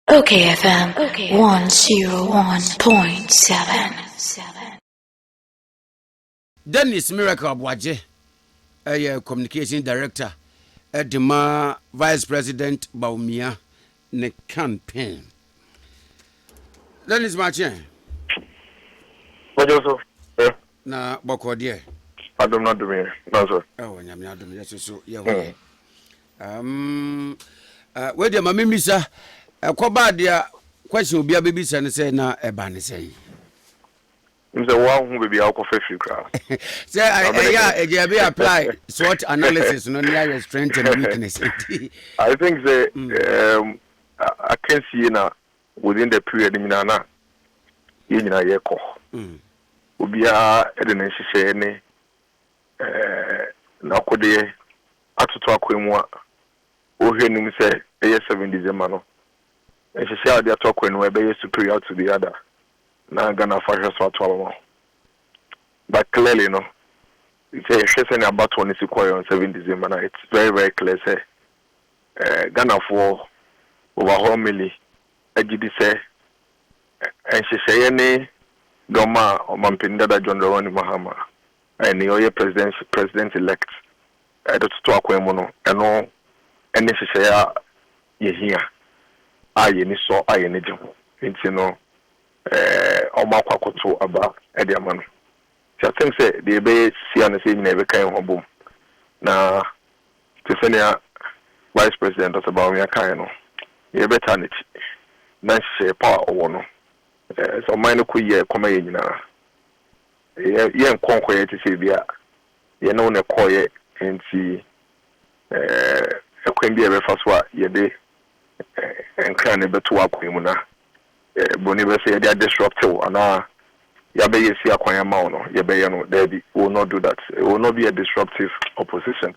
OKFM 101.7. Dennis Miracle Aboagye, communication director at the Vice President Baumia ne campaign. Dennis Martin. What also? Na boko dear. I do not do me. No, sir. Oh, I'm not doing yes, so yeah. Where the mammy, sir? A cobadia question will be a baby son, say na a banny say. The one who will be out of a few crowd. Say, I apply SWOT analysis, no near strength and weakness. I think I can see now within the period in Nana, in a year call. Will be a edness, Nakode, Atutua Quimwa, or him say, a 7 December. And she said, they are talking where they are superior to the other. Now, Ghana fashion for 12. But clearly, no, it's a about 26 on 7 December. It's very, very clear. Say, Ghana for over 1 million. Say, and she say, any Goma or Mampinda John Ronnie Mahama, and the president elect, the Tuaquemono, and all, and she say, you hear. I saw I any job. It's no Omakwakoto about Ediaman. So I think say the bay see and say never came home. Now Tiffany Vice President of Aboagye Kaino. You better it. Nice power or no. So mine could ye come in now. Ye conquer to say bia. Ye know ne koye and see a queen be a first what ye day. And can be to work with Muna. Boniver say they are disruptive, and Yabe see a quiet mono, Yabe, they will not do that. It will not be a disruptive opposition.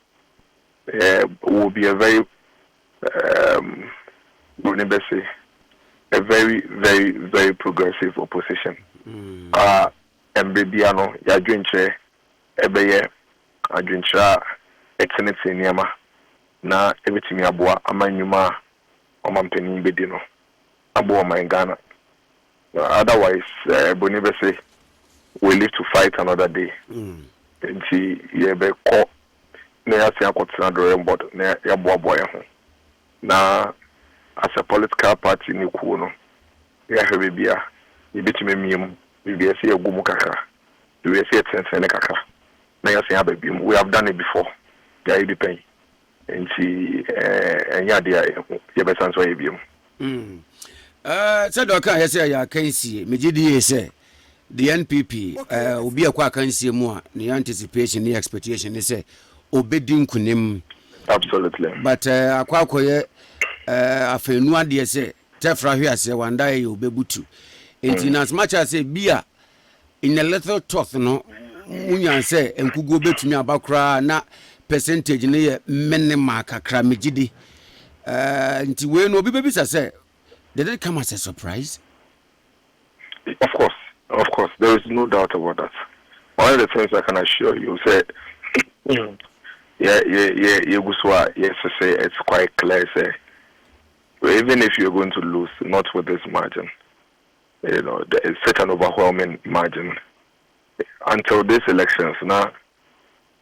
It will be a very, Boniver say, a very, very, very progressive opposition. And Bibiano, Yadrinche, Ebeye, Adrincha, Excellency Niama, na everything Abua, Amanyuma. Omampeni bedino abo my Ghana. Otherwise Boniver say we live to fight another day. Nti ye be ko na ya se akotsana drawing board na ya boaboa ho na as a political party ni ku no ya hwe bia ye betime miem bia se agumu kakra we se tense ne kakra na ya se ababim. We have done it before. Ya yi depend. And she and Yadia, you better answer you. Said okay, I can see. Mijidi say the NPP will be a quack and see more. The anticipation, the expectation is say obeding kunim. Absolutely. But a quack a fenua dear say, Tefra here say one day you'll be able to. And as much as a beer in a little talk, no, Munyan say, and could go back to me about cry na. Percentage near Menema Kakra Mijidi. Until when no baby say, did it come as a surprise? Of course, there is no doubt about that. One of the things I can assure you, say, yes, say it's quite clear, say, even if you're going to lose, not with this margin, you know, there is such an overwhelming margin. Until these elections, now.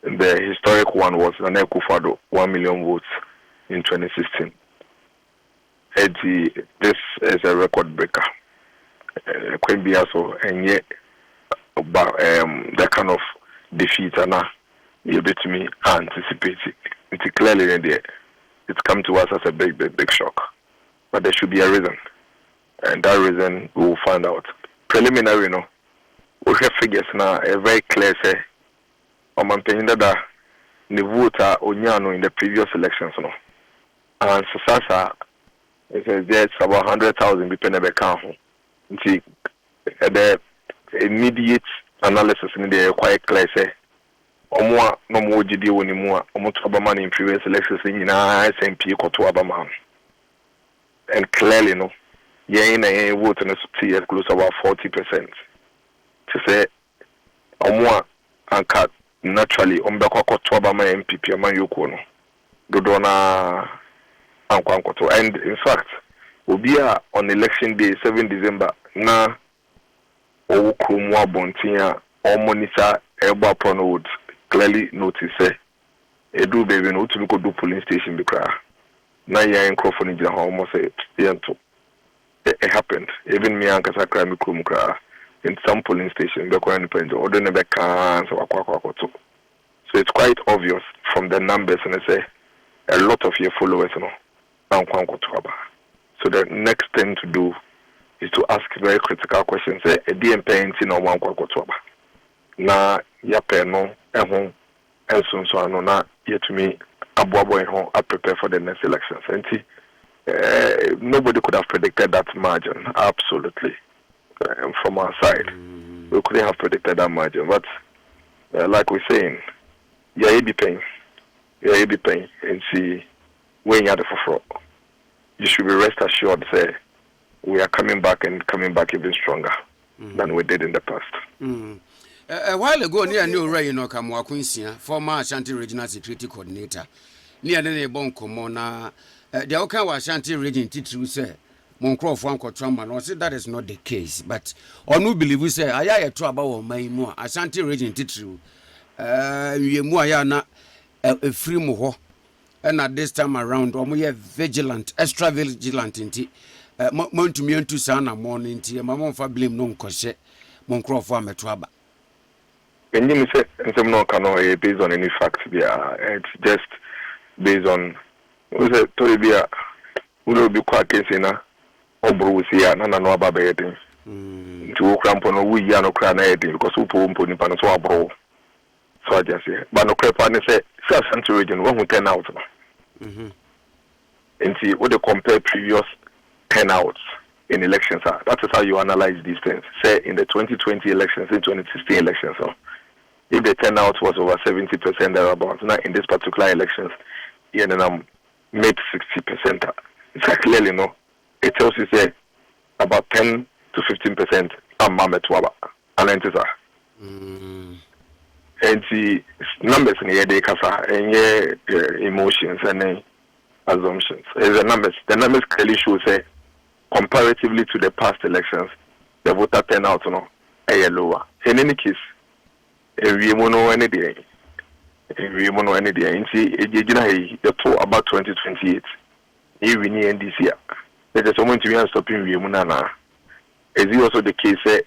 The historic one was Nana Akufo-Addo, 1 million votes in 2016. This is a record breaker. Queen Biaso, and yet that kind of defeat, and you bet me anticipate it. It's clearly in there. It's come to us as a big shock. But there should be a reason, and that reason we will find out. Preliminary, no, we have figures now. A very clear say. Omampeni that the voter onyano in the previous elections, no, and Sasa it says there's about 100,000 people never count. See, the immediate analysis in the quite clear say, Omwa no more GD anymore. Omoto in previous elections in SMP to Abama, and clearly no, a vote in a close about 40%. To say, Omwa and cut. Naturally, Ombako Tobama MPP man Yokono. Dodona Ankwankoto. And in fact, Obia on election day 7 December na o krumwa bontia o monitor eba prono would clearly notice edu baby no to go do polling station be cry na ya microphone in almost say it happened even me ankasa cry me krum cry in some polling station be kwa independent or don't be can so it's quite obvious from the numbers and I say a lot of your followers no now so the next thing to do is to ask very critical questions say a DMP in no one na ya no ehon enso so ano na yetumi Aboagye ho I prepare for the next elections and nobody could have predicted that margin absolutely from our side we couldn't have predicted that margin but like we're saying you be paying and see when you had the you should be rest assured say we are coming back even stronger than we did in the past. A while ago, near New Ray, Kamwa Quincy, former Ashanti Regional Security Coordinator, near the Bon Comona, the Okawa Ashanti Region Titru say, Moncro Franco Trauma, no, say that is not the case. But on who believe we say, I a trouble my more Ashanti Region Titru, Yemuayana, a free moho, and at this time around, we are vigilant, extra vigilant in tea. Montumian to Sana morning tea, Mamma for blame non cochet, Moncro for Metraba. And you say, and some no cannot based on any facts. It's just based on was it to be a will be quite casina or Brucia, Nana no babating. To cramp on we are no cranating because who put in Panaso bro. So I just say, but no crap and say, South Central region, 1 who 10 out. And see what they compare previous 10 outs in elections are. That is how you analyze these things. Say in the 2020 elections, in 2016 elections, so if the turnout was over 70% thereabouts, now in this particular elections, mid 60%. It's clearly no. It tells you say about 10 to 15% are Mametwaba and Entisa. And the numbers in the day and emotions and assumptions. The numbers clearly show say comparatively to the past elections, the voter turnout is lower. In any case, we mono any day. We mono any day. In see, the talk about 2028. Here we need NDC. There is someone to be stopping we munana. Is it also the case?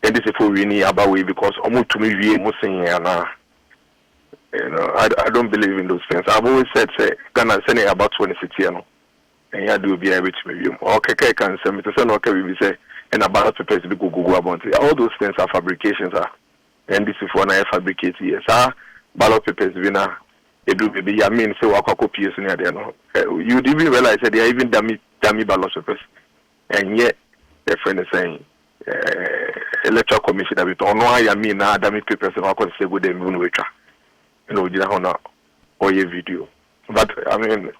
NDC for we need Aboagye because almost to me we must saying na. You know, I don't believe in those things. I've always said say Ghana send about 2060 no. And you do be able to me. Okay, can say me to say okay we say and about papers to go about it. All those things are fabrications are. And this is one I fabricate here. Ballot papers, winner. It do be. I mean, so I copy near there. No, you didn't even realize that they are even dummy ballot papers, and yet their friend is saying electoral commission that we don't know. I mean, dummy papers and I can say good them even waiter. You know, you know, or your video. But I mean,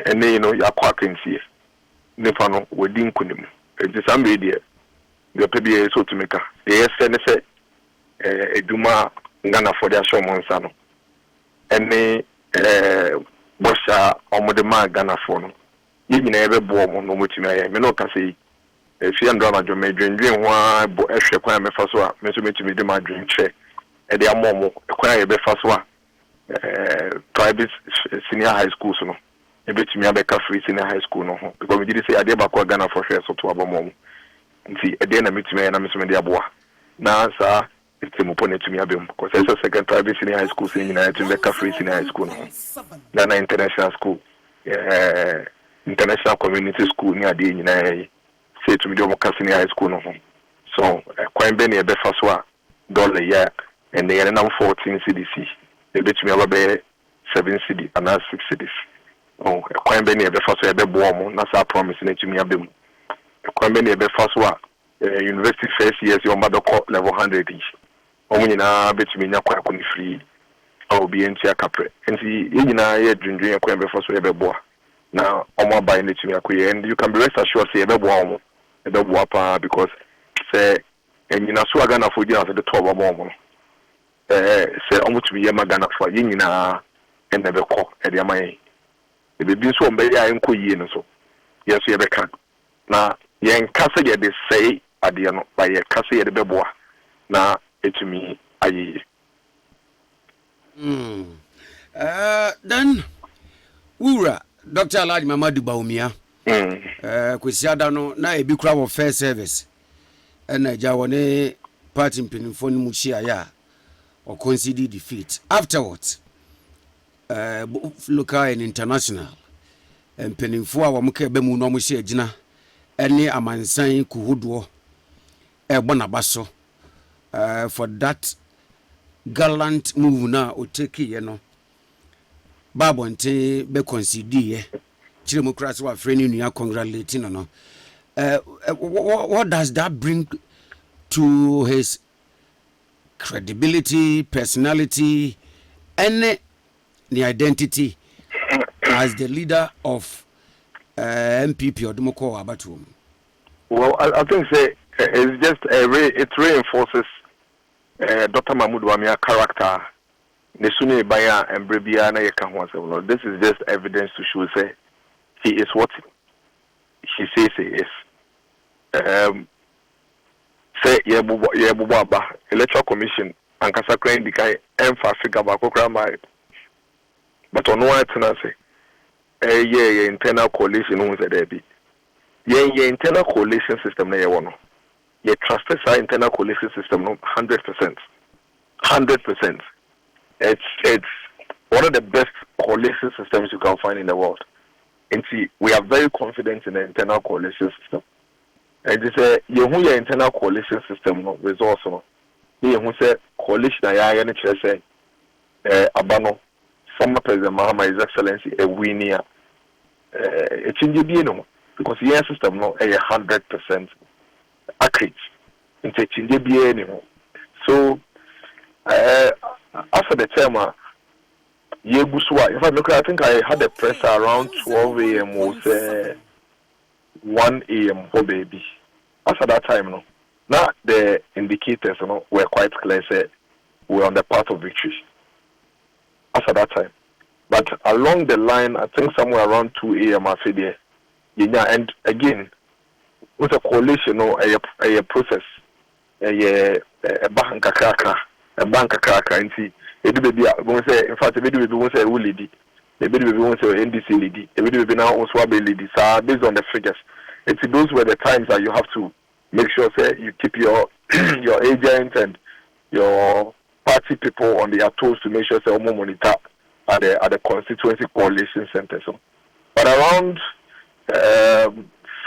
and then you know, you are quacking here. Nefano, we didn't kunim. It's some media. The PBA so to make a. Yes, and say. Eduma Ghana for their show Monsano. And they Bosha or the Ghana for no. You never born no much me no can say if you and Donald may dream one bo extra quite me first one, me to my dream check. And they are more quite a first one. Private senior high school so no. A bit me a free senior high school no because we did say I did back Ghana for share so to a mom. And see a day I meet me and I'm Mr. Mediaboa. Now sir it's a mupone to me because it's a second private senior high school senior to make a free senior high school no. Ghana international school, international community school near the say to me the senior high school no. So quite many a first $1 year and they are now 14 CDC. They bet me about 7 CD and now 6 cities. Oh, quite many a first a warm. That's our promise to me a bit. Quite many a first university first years your mother court level 100 each. Only na bet me na kwa free. I'll be in Capre. And see, you know, drink a quaint before so ever boy. Now, I'm not buying it to me, and you can be rest assured, say, ever warm, ever wapa, because, say, and you know, so I gonna for you after the 12 of moment. Say, almost to be a magana for you, and never call at the MIA. If it be so, maybe I am queen, so. Yes, you ever can. na yen kase ye de say ade no ba ye kase ye de beboa na etumi ayi. Then Ura Dr. Alhaji Mamadu Bawumia kwesiada no na ebi kura wo fair service na ja woni party mpinifo no mu hia ya or concede defeat afterwards local and international mpinifo a wo mka ebe mu no mo hia agina ene amansan kuhudo na baso for that gallant move na o take ye no babonte be concede ye Democrats were friendly you congratulating no. What does that bring to his credibility, personality, and the identity as the leader of MPP or Democrat Abatum? Well, I think it's just it reinforces Dr. Mahmoud Wamia's character. This is just evidence to show say he is what he says he is. Say Yebubaba Electoral Commission and Kasakran Dikai emphasis about Kokramai. But on one say internal coalition who said there be. Ye internal coalition system na one. Ye trusted our internal coalition system 100%. 100%. It's one of the best coalition systems you can find in the world. And see, we are very confident in the internal coalition system. And they say, you who your internal coalition system no resource no. You who say coalition I say Abano, former President Mahama, His Excellency, a winner. It's in the no because your system no 100% accurate. It's in the no. So after the term. Yebuswa. I think I had a press around 12 a.m. was 1 a.m. for baby. After that time, no. Now the indicators, were quite clear. Say we're on the path of victory. After that time, but along the line, I think somewhere around 2 a.m. I said there. Yeah, and again, with a coalition, a process, a bank cracker, and see. In fact, the baby won't say lady, the baby won't say NDC lady, the baby now also a lady. So based on the figures, those were the times that you have to make sure say you keep your your agents and your party people on their toes to make sure say more monitor at the constituency coalition center. So, but around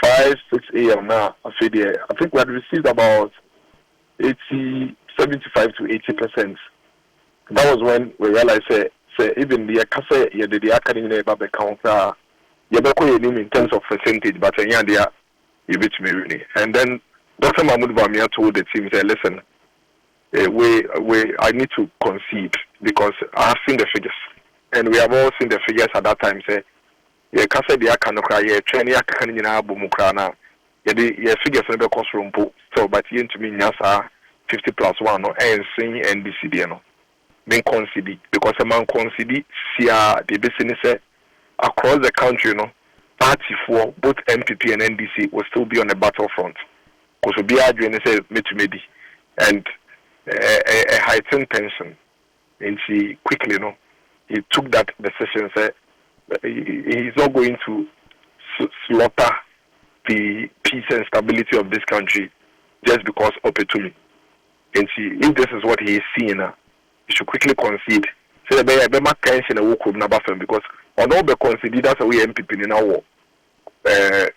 5-6 a.m. now, I think we had received about 75 to 80%. That was when we realized say even the Kase the academy babe count in terms of percentage, but you beat me. And then Dr. Mahmoud Bawumia told the team, say, listen, I need to concede because I have seen the figures. And we have all seen the figures at that time, say Kase the academy training academy na Bumukrana. The figures never cost room so but you to me nyasa 50+1 no and sing NDC no. Being concede because a man concede see the business across the country, party for both MPP and NDC will still be on the battlefront. Because we be arguing say medi and a heightened tension. And she quickly, he took that decision. Say he's not going to slaughter the peace and stability of this country just because of it to me. And see if this is what he is seeing now. You should quickly concede. Say be make tension and work with Nabafem because on all the concede that's a way MPP in our war. There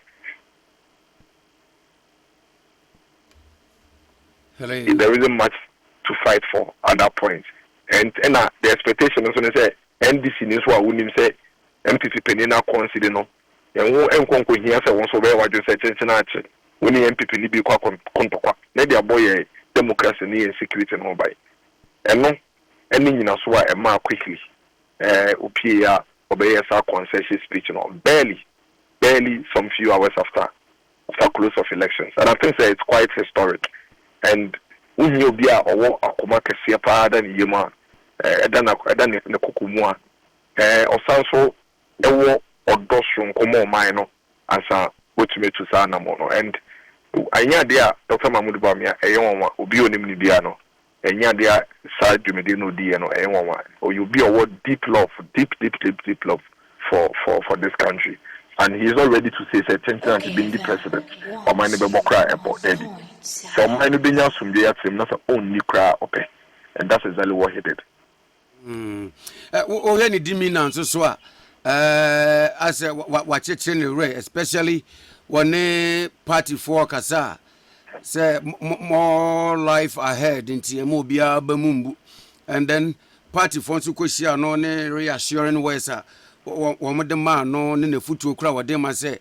isn't much to fight for at that point. And the expectation is when they say NDC news what wouldn't say MPP penina concede no. And who enkonko here say once over what you say chenchenache. When the MPP ni be kwa kontokwa. Maybe a boy democracy and security no by. And no any in as well a quickly Upia obey a concession speech barely some few hours after close of elections. And I think that it's quite historic. And when you be a Akuma Kasiapa than Yuma Edan the Kukumua or Sanso Ewo or Dosrum Komo Mino as a what to make to sana mono and anya dia Dr. Mahmoud Bawumia eyenwa obi onim ni bia no enya dia side dwumede no die no eyenwa or you be a deep love deep love for this country and he is not ready to say certain things to being the president or mine be bokra about daddy so mine be nya sumde atem na so only cry ope and that's exactly what he did o any dimina so a as wa cheche ne re especially one party for kasa say more life ahead into mo bia bamumbu and then party for so kwhia no ne reassuring words wo mo de ma no ne na futuo kura wo de ma say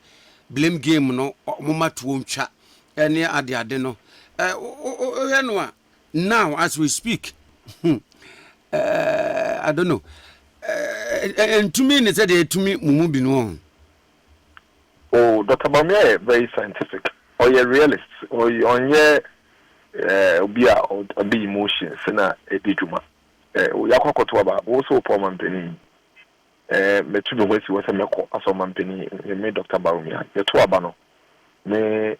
blame game no mo matuo ntwa ene ade no o no a now as we speak I don't know and to me they said to me mumu bi no. Oh, Dr. Bawumia is very scientific. Or you're realist. Or you're be emotions. Na edijuma. Yakwa to aba. Also poor man penny. Me tu be wesi wese meko aso man penny. Me Dr. Bawumia. Ye to aba no. Me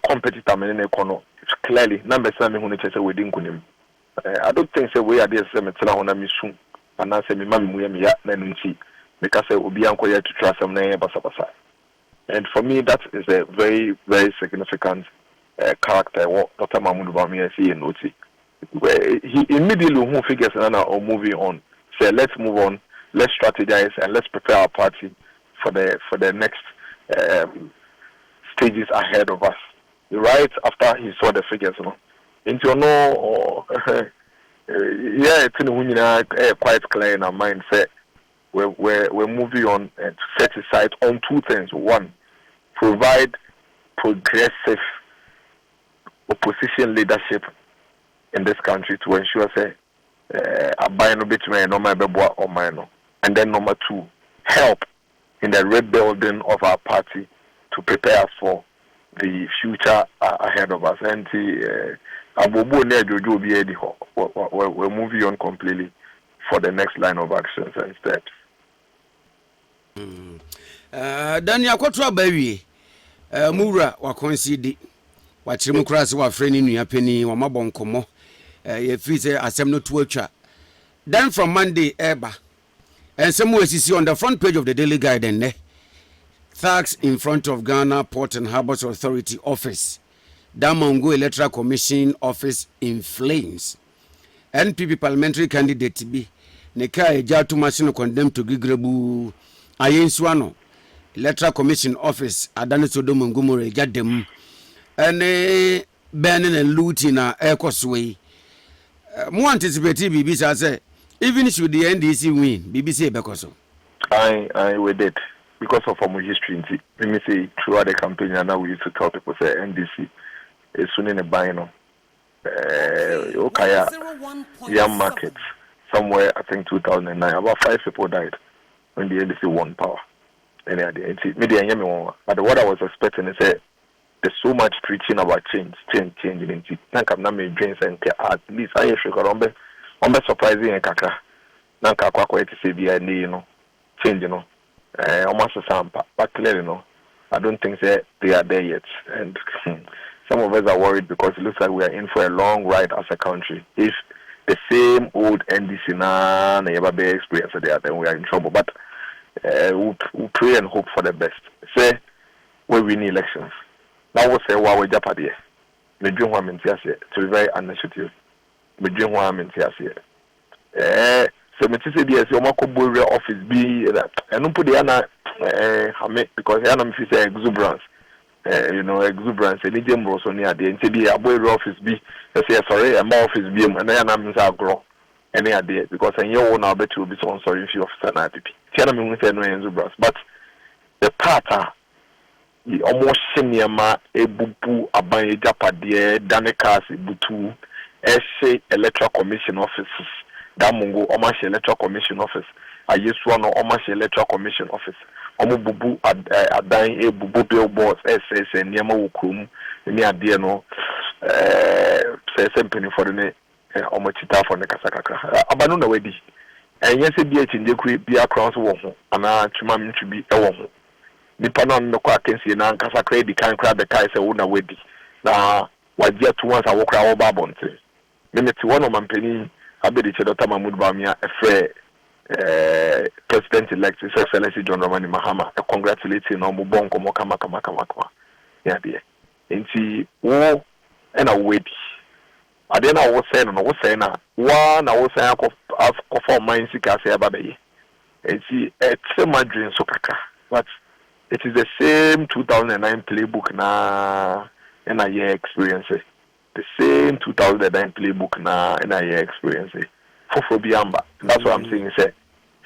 competitor me ne kono. Clearly, number 7 hu ne chese we din kunim. I don't think say we are there say me tena ho na mi su. Ana say me mam mu ya me ya na nunti. Me ka say obi anko ya to trust am na ye basa. And for me, that is a very, very significant character. What Dr. Mahmoud Bawumia see in Noti. He immediately figures or moving on. Say, let's move on, let's strategize, and let's prepare our party for the next stages ahead of us. Right after he saw the figures, into yeah, it's quite clear in our mind. Say, we're moving on and set aside on two things. One, provide progressive opposition leadership in this country to ensure say and then number two, help in the rebuilding of our party to prepare us for the future ahead of us. And we're moving on completely for the next line of actions and steps. Daniel Kotwa Bawie Mura wa concede wa chimukura wa freni nua pani wa mabonkomo ye fi say asem no to atwa then from Monday eba and some we see on the front page of the Daily Guardian thugs in front of Ghana Port and Harbours Authority office Damongo Electoral Commission office in flames. NPP parliamentary candidate be Neka Ejatu machine condemned to Gigrebu Ayenswano Electoral Commission office Adani Sodom Ngumure Jadem and banning and looting Ekosway. More anticipated BBC say even should the NDC win, BBC Bekoso. I we did because of our history. Let me say throughout the campaign and now we used to tell people say NDC is soon in a bino. Okaya Yam Market somewhere I think 2009 about 5 people died when the NDC won power. But what I was expecting is that there's so much preaching about change. Nanka na me dreams and at least I should go on surprising and kaka. Nanka kwa kwa eti sebi change almost the same. But clearly I don't think that they are there yet. And some of us are worried because it looks like we are in for a long ride as a country. If the same old NDC na never be experience there, then we are in trouble. But we'll pray and hope for the best. Say we win elections. Now we say we Japadi. Me dream one mintiase to be very honest with you. Me dream one mintiase. So me say the Omako office be that. And no put the ana because the ana me say exuberance. Exuberance. Any dem roso near the NTB Aboagye office be. Say sorry, my office be and then I'm grow. Any idea because I know now bet you will be so sorry if you officer na pipi. Tiana me say no exuberance, but the part the almost senior ebubu abanye japade danekas butu essay electoral commission offices damungo omash electoral commission office ayeswano omash electoral commission office omububu adan ebubu billboards ss niema wokrom ni ade no sempeni for the omachita for the kasakaka abanu na wedi enye se bi echinje kuri bi across wo ho ana twuma mtwi bi ewo ho nipa no no kwa kensi na nkasa credit kan kra be kai se wo na wedi na wagye to once awokra wo ba bonte me meti wono mampani abedi che Dr. Mahmoud Bawumia efre president elect His Excellency John Dramani Mahama congratulating no mo bonko mo kama ya de enti wo na wedi ade na wo say na wa na wo say akọ form mind sika say aba be enti it's my dream so kaka but it is the same 2009 playbook na NIA experience. The same 2009 playbook na NIA experience. For biamba. That's what I'm saying. Say,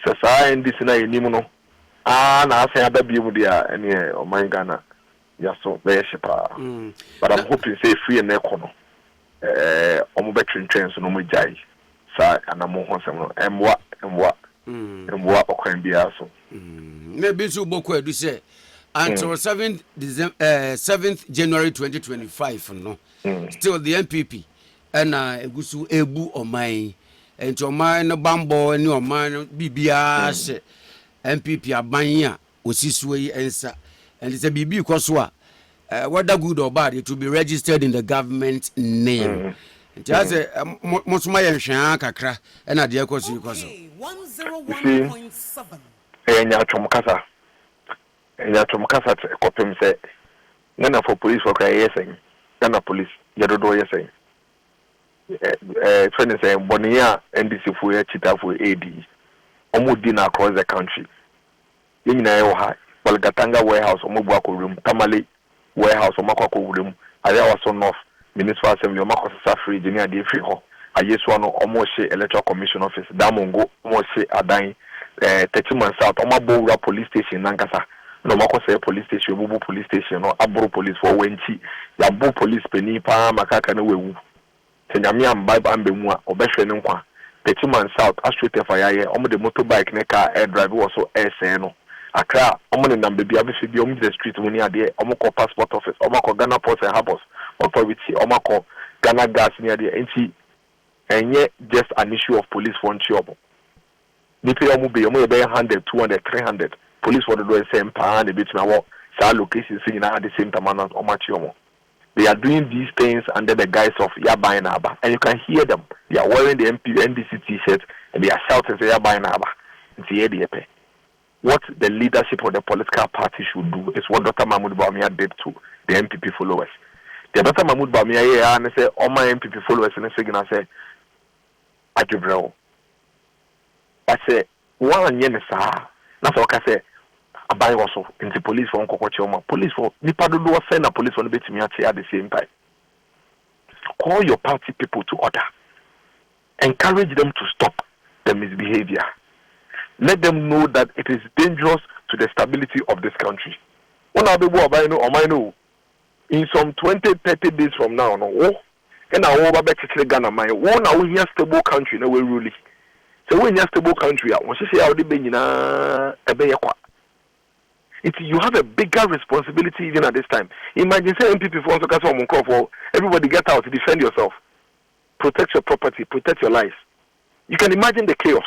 NDC na enimu no. Na say adabi mu dia ene o man Ghana. Ya so be shepa. But I'm hoping say free and econo. Omo be train so no mo jai. Sa anamo honsem no. Emwa okwan bia so. Maybe so boku edu say until 7th January 2025 no. Still the MPP and egusu ebu omai and omai no bambo ni omai bibia se MPP abanya osisuwe ensa and it's a bibi koswa whether good or bad it will be registered in the government name. Just mosuma yenhwa kakra na de ekosu 101.7 enya chomkasa kopem se nana for police for cry yesen nana police yadodo yesen training say bonia NDC for chita for AD omudi na across the country yina yo ha Balgatanga warehouse omobu akorum Tamale warehouse omakwa room area waso north municipal assembly omakwa safari jeni ade free ho ayeso no omoshe electoral commission office damongo omoshe adan Techiman South omabowura police station nankasa no mako say police station bubu police station no abro police for wenchi ya bu police peni pa makaka na wewu tenyame amba ambe mu a obehwe ne nkwa Techiman South astrate fayaye omo de motorbike ne car air drive was so air no akra omo ne nambe bia be bi omo the street woni ade omo ko passport office omo ko Ghana Ports and Harbours authority omo ko Ghana Gas ni ade enti enye just an issue of police for nchiobo nipa omo be 100 200 300 police for the do same pa and bit na wo sa locations in at the same time on omo they are doing these things under the guise of yabai naba and you can hear them. They are wearing the NDC t-shirt and they are shouting say yabai naba. What the leadership of the political party should do is what Dr. Mahmoud Bawumia did to the MPP followers. The Dr. Mahmoud Bawumia and say all my MPP followers and say Ajubrel. I say one yen sa na so ka say abai also in the police for Nkokochioma. Police for nipa do send a police for the betimi at the same time. Call your party people to order. Encourage them to stop the misbehavior. Let them know that it is dangerous to the stability of this country. In some 20-30 days from now, and I will back to Ghana, my one now we have stable country, no way really. So when you have stable country, you have a bigger responsibility even at this time. Imagine saying people for everybody get out to defend yourself, protect your property, protect your lives. You can imagine the chaos.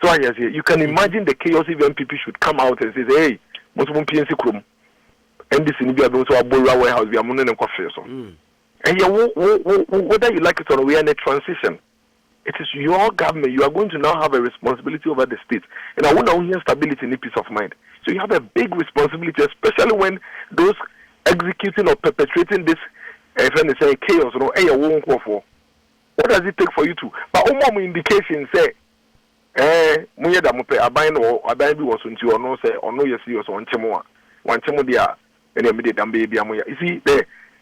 So you can imagine the chaos if MPP should come out and say, hey, most of PNC Chrome, NDC Nibia those who are Bola warehouse, we are money and coffee. And whether you like it or not, we are in a transition. It is your government. You are going to now have a responsibility over the state. And I want to hear stability and peace of mind. So you have a big responsibility, especially when those executing or perpetrating this chaos, what does it take for you to? But all indications say, Muya da mupe abain or abain was until or no say or no yes you on Chemoa. One Chemodia and immediate and baby amoya. You see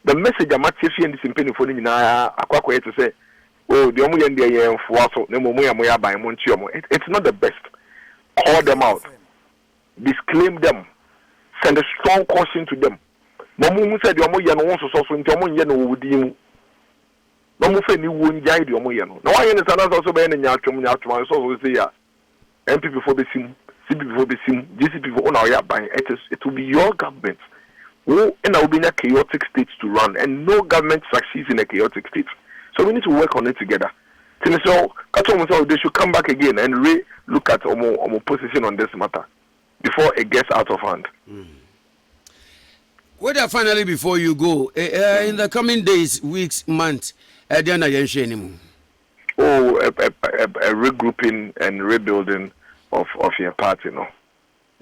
the message I'm at and this in penny for me now aqua to say, oh, the Omoya and the Fuaso, no moya by Montiomo. It's not the best. Call them out. Disclaim them. Send a strong caution to them. Momu said the Omoya no so so into Omoya would you. No more any won't guide your moyano. No, I understand also by any yachum, so we say, MP before the sim, CP before the sim, GC people on our buying. It will be your government. Oh, and I will be in a chaotic state to run, and no government succeeds in a chaotic state. So we need to work on it together. So, they should come back again and look at our position on this matter. before it gets out of hand. Whether finally before you go in the coming days, weeks, months, a regrouping and rebuilding of your party,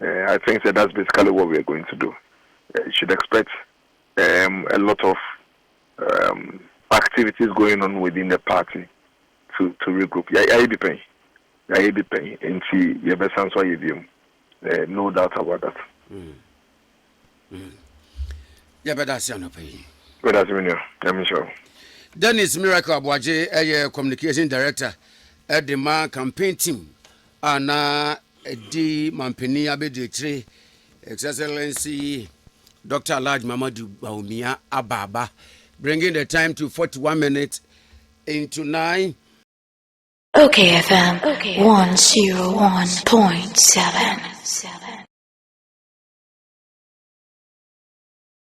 I think that's basically what we are going to do. You should expect a lot of activities going on within the party to regroup. No doubt about that. Yeah, but that's not paying. But that's I'm sure. Dennis Miracle Aboagye, a communication director at the man campaign team, and the Mampini Abedetri, Excellency Dr. Large Mamadou Baumia Ababa, bringing the time to 41 minutes into 9. OKFM 101.7.